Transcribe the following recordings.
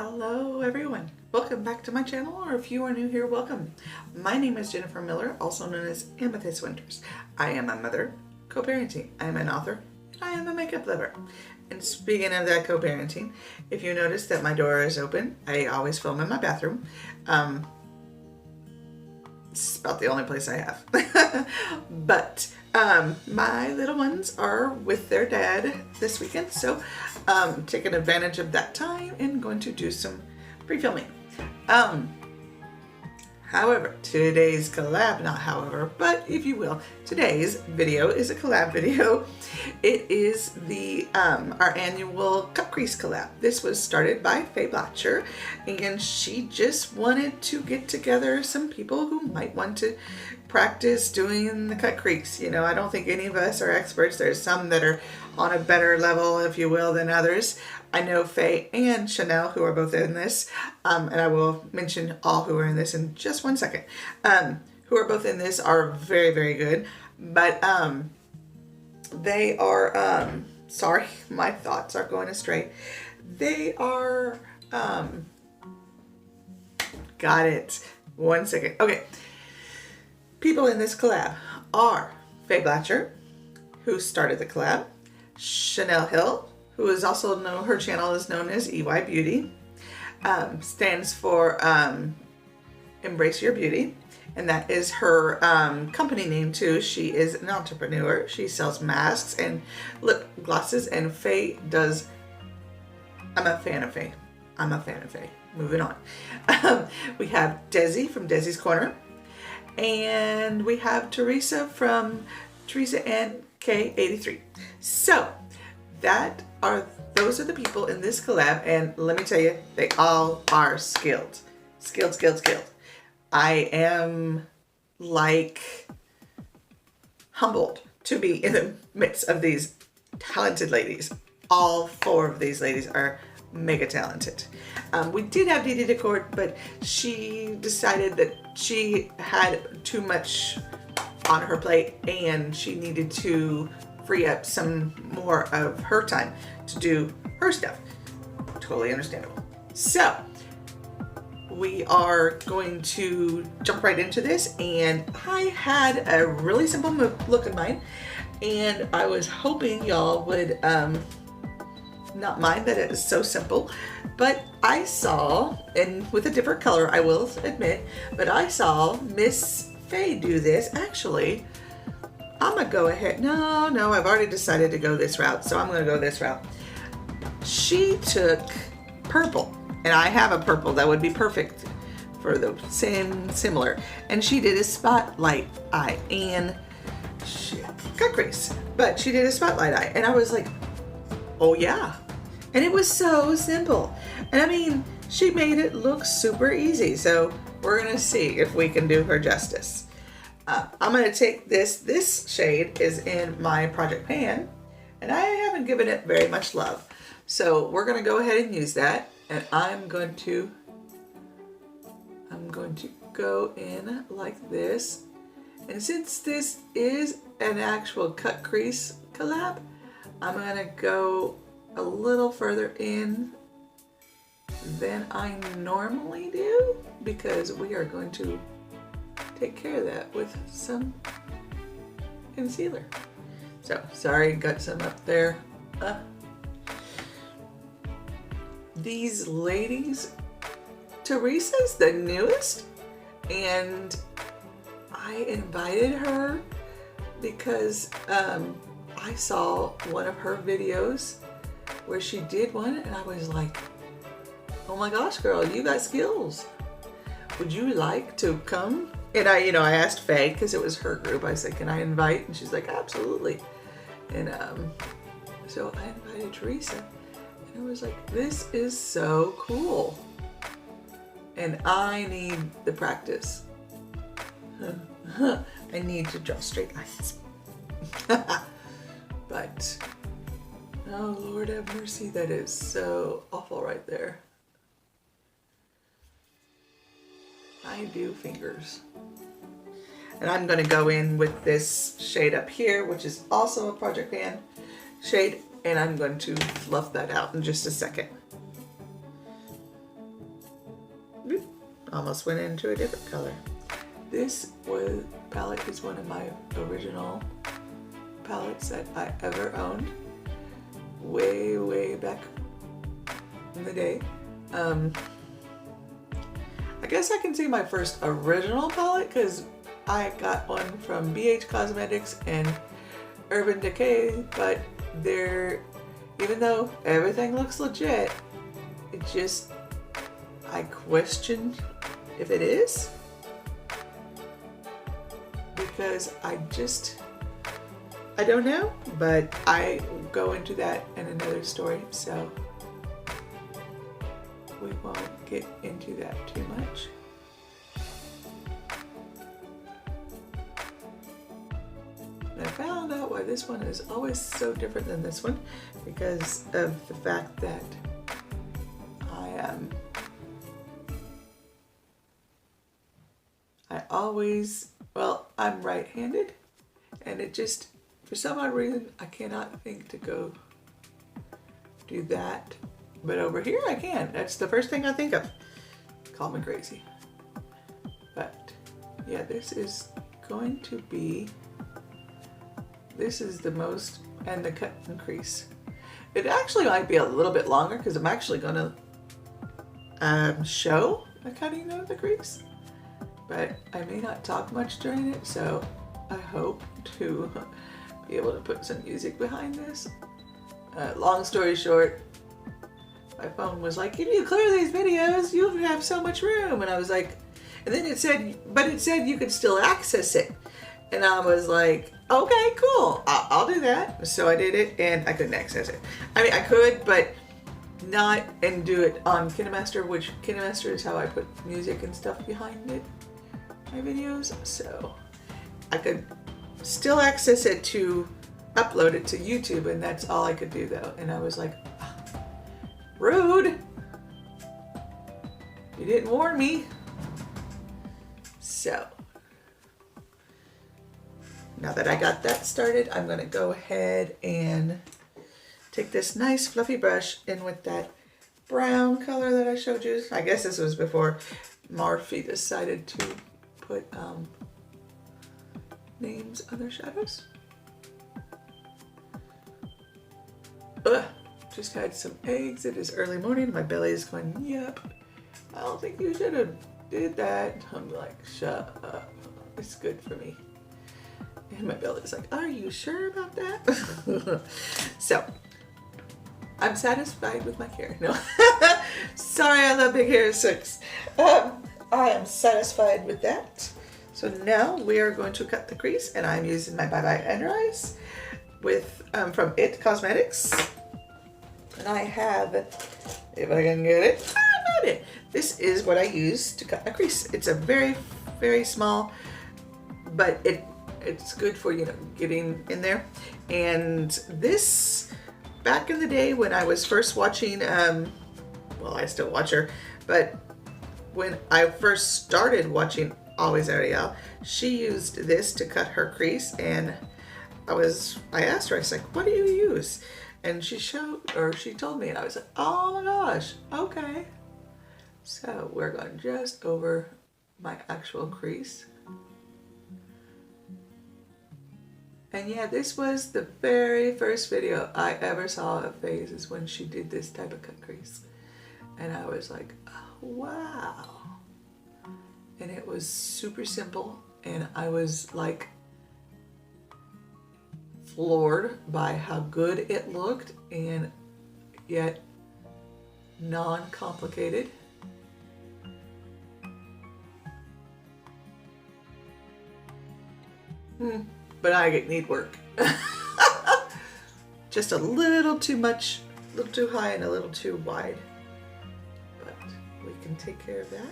Hello everyone, welcome back to my channel, or if you are new here, welcome. My name is Jennifer Miller, also known as Amethyst Winters. I am a mother, co-parenting, I am an author, and I am a makeup lover. And speaking of that co-parenting, if you notice that my door is open, I always film in my bathroom. It's about the only place I have. But my little ones are with their dad this weekend, so taking advantage of that time and going to do some pre-filming. However, today's collab, not however, but if you will, today's video is a collab video. It is the our annual Cut Crease collab. This was started by Faye Blatcher, and she just wanted to get together some people who might want to practice doing the cut crease. You know, I don't think any of us are experts. There's some that are on a better level, if you will, than others. I know Faye and Shaneill, who are both in this, and I will mention all who are in this in just one second, who are both in this are very, very good. But they are, sorry, my thoughts are going astray. They are, got it. One second. Okay. People in this collab are Faye Blatcher, who started the collab, Shaneill Hill, who is also known, her channel is known as EY Beauty, stands for Embrace Your Beauty, and that is her company name too. She is an entrepreneur. She sells masks and lip glosses, and Faye does, I'm a fan of Faye. I'm a fan of Faye. Moving on. We have Dezi from Dezi's Corner, and we have Theresa from Theresa and K83. So those are the people in this collab, and let me tell you, they all are skilled. I am like humbled to be in the midst of these talented ladies. All four of these ladies are mega talented. We did have Didi Decor, but she decided that she had too much on her plate and she needed to free up some more of her time to do her stuff. Totally understandable. So we are going to jump right into this, and I had a really simple look in mind, and I was hoping y'all would not mind that it is so simple, but I saw, and with a different color, I will admit, but I saw Miss Faye do this. Actually, I'm gonna go ahead. No, I've already decided to go this route, so I'm gonna go this route. She took purple, and I have a purple that would be perfect for the similar, and she did a spotlight eye and cut crease, but she did a spotlight eye, and I was like, oh yeah. And it was so simple. And I mean, she made it look super easy. So we're gonna see if we can do her justice. I'm gonna take this shade is in my project pan, and I haven't given it very much love. So we're gonna go ahead and use that. And I'm going to go in like this. And since this is an actual cut crease collab, I'm gonna go a little further in than I normally do, because we are going to take care of that with some concealer. So sorry, got some up there. These ladies, Theresa's the newest, and I invited her because I saw one of her videos where she did one, and I was like, oh my gosh, girl, you got skills. Would you like to come? And I asked Faye, because it was her group. I said, can I invite? And she's like, absolutely. And so I invited Theresa, and I was like, this is so cool. And I need the practice. I need to draw straight lines. But, oh Lord have mercy, that is so awful right there. I do fingers. And I'm gonna go in with this shade up here, which is also a Project Pan shade, and I'm going to fluff that out in just a second. almost went into a different color. This palette is one of my original palettes that I ever owned. Way back in the day. I guess I can say my first original palette because I got one from BH Cosmetics and Urban Decay, but even though everything looks legit, I question if it is, because I don't know, but I go into that in another story, so we won't get into that too much. And I found out why this one is always so different than this one, because of the fact that I'm right-handed, and it just, for some odd reason, I cannot think to go do that. But over here I can. That's the first thing I think of. Call me crazy. But yeah, this is going to be, this is the most, and the cut and crease. It actually might be a little bit longer because I'm actually going to show the cutting of the crease. But I may not talk much during it, so I hope to be able to put some music behind this. Long story short, my phone was like, if you clear these videos, you'll have so much room. And I was like, and then it said you could still access it. And I was like, okay, cool, I'll do that. So I did it, and I couldn't access it. I mean, I could, but not, and do it on KineMaster, which KineMaster is how I put music and stuff behind it, my videos. So I could still access it to upload it to YouTube, and that's all I could do though. And I was like, rude, you didn't warn me. So now that I got that started, I'm gonna go ahead and take this nice fluffy brush in with that brown color that I showed you. I guess this was before Morphe decided to put names on their shadows. Ugh, just had some eggs. It is early morning. My belly is going, yep, I don't think you should have did that. I'm like, shut up. It's good for me. And my belly's like, are you sure about that? So, I'm satisfied with my hair. No. Sorry, I love big hair. Six. I am satisfied with that. So now we are going to cut the crease, and I'm using my Bye Bye Under Eyes with from It Cosmetics. And I have, if I can get it, I got it. This is what I use to cut my crease. It's a very, very small, but it's good for, you know, getting in there. And this, back in the day when I was first watching, well, I still watch her, but when I first started watching Always Ariel, she used this to cut her crease, and I asked her, I was like, what do you use? And she told me, and I was like, oh my gosh, okay. So we're going just over my actual crease. And yeah, this was the very first video I ever saw of Fayes, is when she did this type of cut crease. And I was like, oh, wow. And it was super simple, and I was like floored by how good it looked, and yet non-complicated. But I need work. Just a little too much, a little too high and a little too wide. But we can take care of that.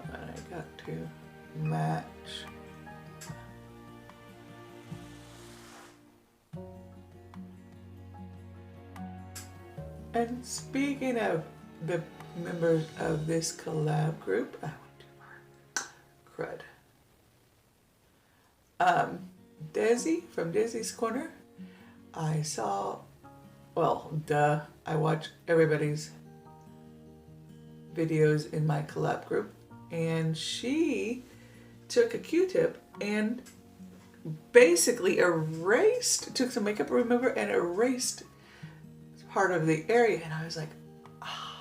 I got to match. And speaking of the members of this collab group, I went too far. Crud. Dezi from Dezi's Corner. I saw, well, I watch everybody's videos in my collab group, and she took a Q-tip and basically took some makeup remover and erased part of the area, and I was like, ah,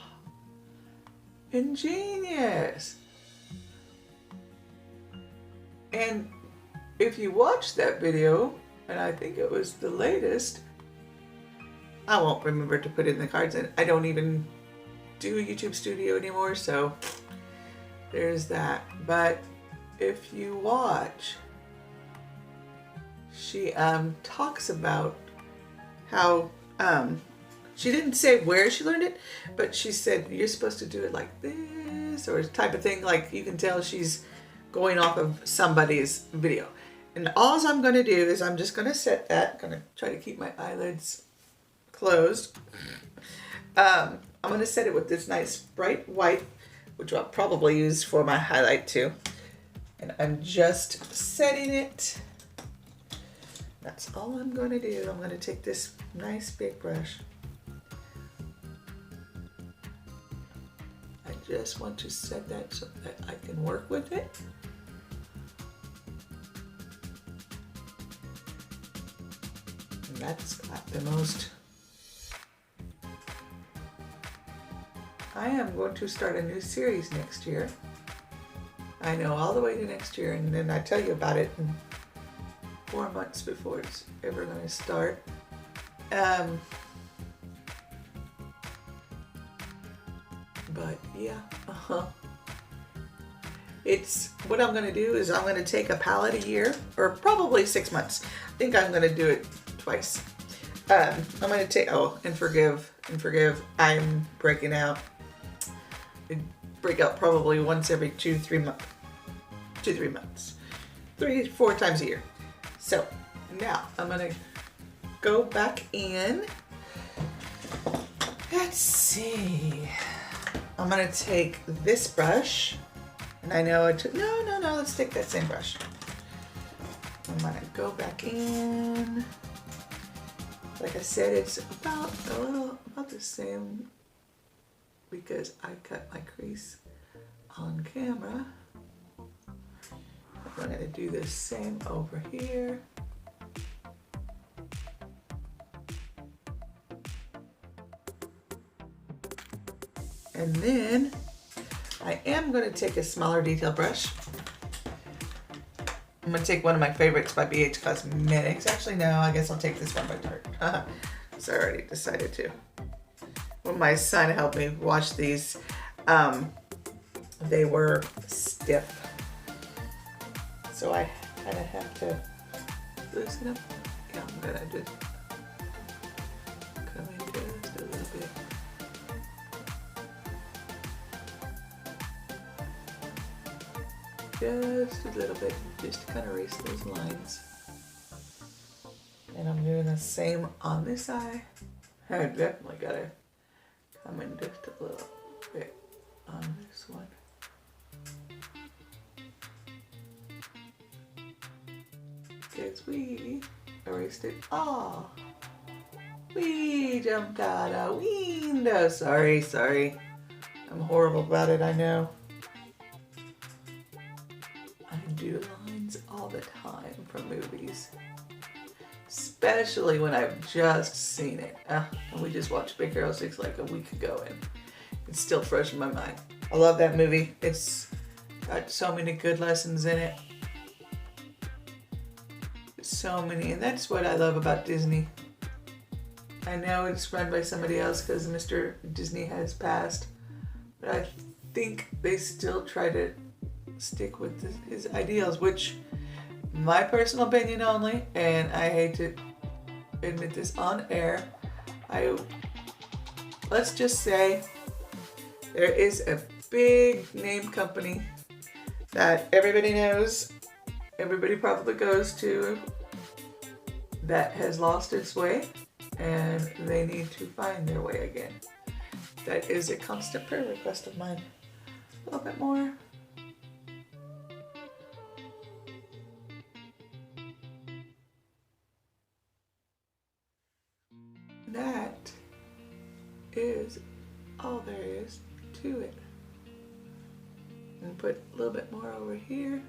ingenious. And if you watch that video, and I think it was the latest, I won't remember to put it in the cards, and I don't even do a YouTube studio anymore, so there's that. But if you watch, she talks about how she didn't say where she learned it, but she said you're supposed to do it like this, or type of thing. Like, you can tell she's going off of somebody's video. And all I'm going to do is I'm just going to set that. I'm going to try to keep my eyelids closed. I'm going to set it with this nice bright white, which I'll probably use for my highlight too. And I'm just setting it. That's all I'm going to do. I'm going to take this nice big brush. I just want to set that so that I can work with it. And that's got the most. I am going to start a new series next year. I know all the way to next year, and then I tell you about it in 4 months before it's ever going to start. But yeah, it's what I'm going to do is I'm going to take a palette a year, or probably 6 months. I think I'm going to do it twice. I'm going to take, and forgive, I'm breaking out. I break out probably once every 2-3 months. 2-3 months. 3-4 times a year. So now I'm going to go back in. Let's see. I'm going to take this brush, and I know no, let's take that same brush. I'm going to go back in. Like I said, it's about the same because I cut my crease on camera. I'm going to do the same over here. And then I am going to take a smaller detail brush. I'm going to take one of my favorites by BH Cosmetics. Actually, no, I guess I'll take this one by Tarte. So I already decided to. When my son helped me wash these, they were stiff. So I kind of have to loosen up. Yeah, I'm going to just come in just a little bit. Just a little bit, just to kind of erase those lines. And I'm doing the same on this eye. I definitely gotta come in just a little bit on this one. Because we erased it all. We jumped out a window. Sorry. I'm horrible about it, I know. Do lines all the time from movies, especially when I've just seen it. And we just watched Big Hero 6 like a week ago, and it's still fresh in my mind. I love that movie. It's got so many good lessons in it. So many, and that's what I love about Disney. I know it's run by somebody else because Mr. Disney has passed, but I think they still try to stick with his ideals, which my personal opinion only, and I hate to admit this on air, let's just say there is a big name company that everybody knows, everybody probably goes to, that has lost its way, and they need to find their way again. That is a constant prayer request of mine. A little bit more. That is all there is to it. And put a little bit more over here.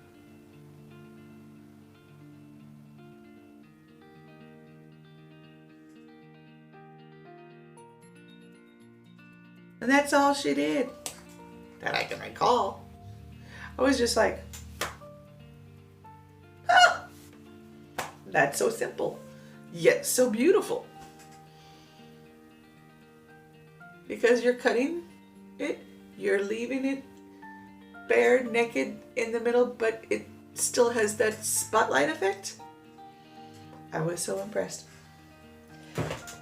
And that's all she did that I can recall. I was just like, oh, that's so simple, yet so beautiful. Because you're cutting it, you're leaving it bare, naked in the middle, but it still has that spotlight effect. I was so impressed.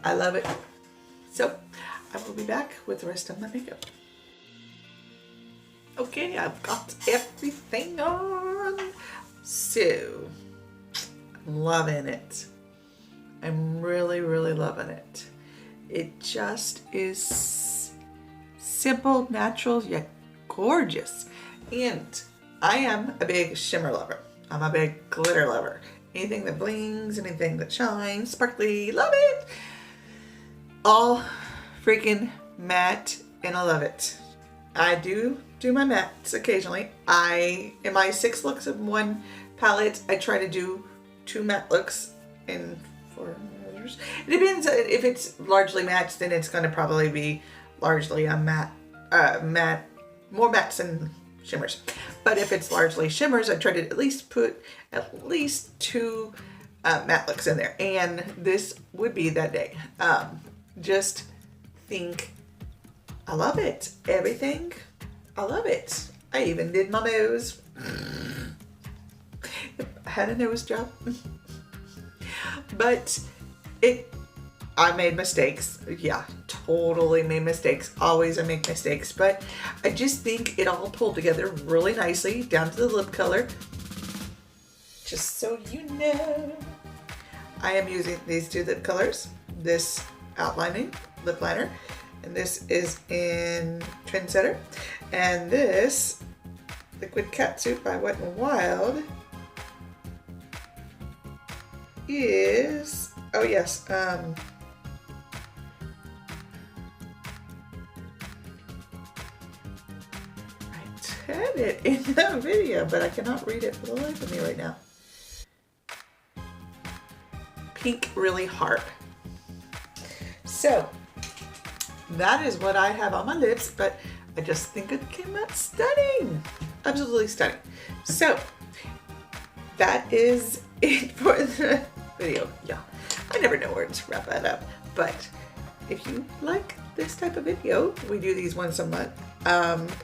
I love it. So I will be back with the rest of my makeup. Okay, I've got everything on. So I'm loving it. I'm really, really loving it. It just is simple, natural, yet gorgeous. And I am a big shimmer lover. I'm a big glitter lover. Anything that blings, anything that shines, sparkly, love it. All freaking matte, and I love it. I do my mattes occasionally. In my 6 looks of one palette, I try to do 2 matte looks in 4 others. It depends. If it's largely matte, then it's going to probably be largely a matte, more mattes than shimmers. But if it's largely shimmers, I try to at least put at least 2 matte looks in there. And this would be that day. Just think, I love it. Everything, I love it. I even did my nose. I had a nose job. But I made mistakes. Yeah, totally made mistakes. Always I make mistakes. But I just think it all pulled together really nicely down to the lip color. Just so you know, I am using these 2 lip colors. This outlining lip liner, and this is in Trendsetter, and this Liquid Catsuit by Wet n Wild is, oh yes, I had it in the video, but I cannot read it for the life of me right now. Pink Really Hard. So that is what I have on my lips, but I just think it came out stunning. Absolutely stunning. So that is it for the video. Yeah, I never know where to wrap that up, but if you like this type of video, we do these once a month.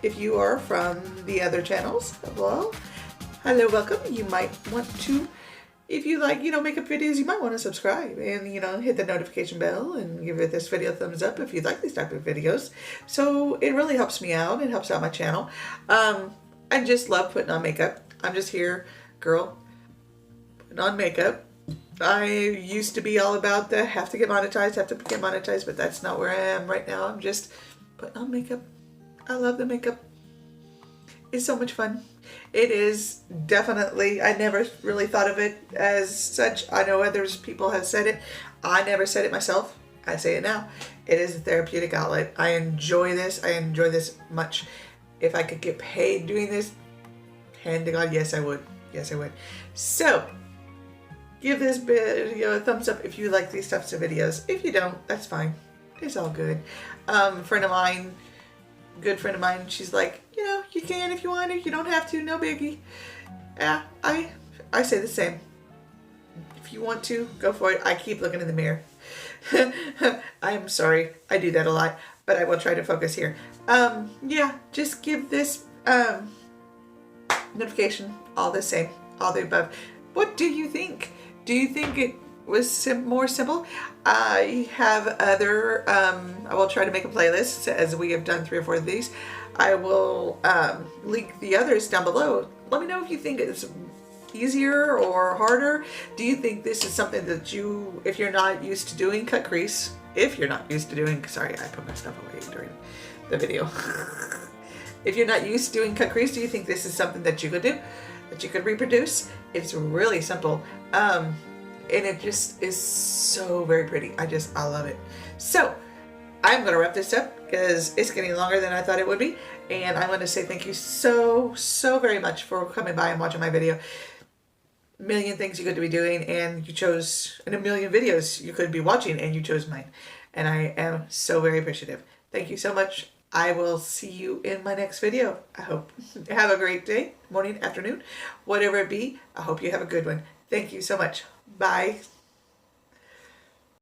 If you are from the other channels, well, hello, welcome. You might want to, if you like, makeup videos, you might want to subscribe and, hit the notification bell and give this video a thumbs up if you like these type of videos. So it really helps me out. It helps out my channel. I just love putting on makeup. I'm just here, girl, putting on makeup. I used to be all about the have to get monetized, but that's not where I am right now. I'm just putting on makeup. I love the makeup. It's so much fun. It is definitely, I never really thought of it as such. I know others people have said it. I never said it myself. I say it now. It is a therapeutic outlet. I enjoy this. I enjoy this much. If I could get paid doing this, hand to God, yes I would. Yes I would. So, give this video a thumbs up if you like these types of videos. If you don't, that's fine. It's all good. Friend of mine, good friend of mine, she's like, you can if you want to, you don't have to, no biggie. Yeah, I say the same. If you want to, go for it. I keep looking in the mirror. I'm sorry, I do that a lot, but I will try to focus here. Yeah, just give this notification all the same, all the above. What do you think? Do you think it was more simple? I have other, I will try to make a playlist as we have done 3 or 4 of these. I will link the others down below. Let me know if you think it's easier or harder. Do you think this is something that you, if you're not used to doing cut crease, sorry, I put my stuff away during the video. If you're not used to doing cut crease, do you think this is something that you could do, that you could reproduce? It's really simple. And it just is so very pretty. I love it. So I'm going to wrap this up because it's getting longer than I thought it would be. And I want to say thank you so, so very much for coming by and watching my video. Million things you could be doing, and you chose, and a million videos you could be watching, and you chose mine. And I am so very appreciative. Thank you so much. I will see you in my next video. I hope. Have a great day, morning, afternoon, whatever it be. I hope you have a good one. Thank you so much. Bye.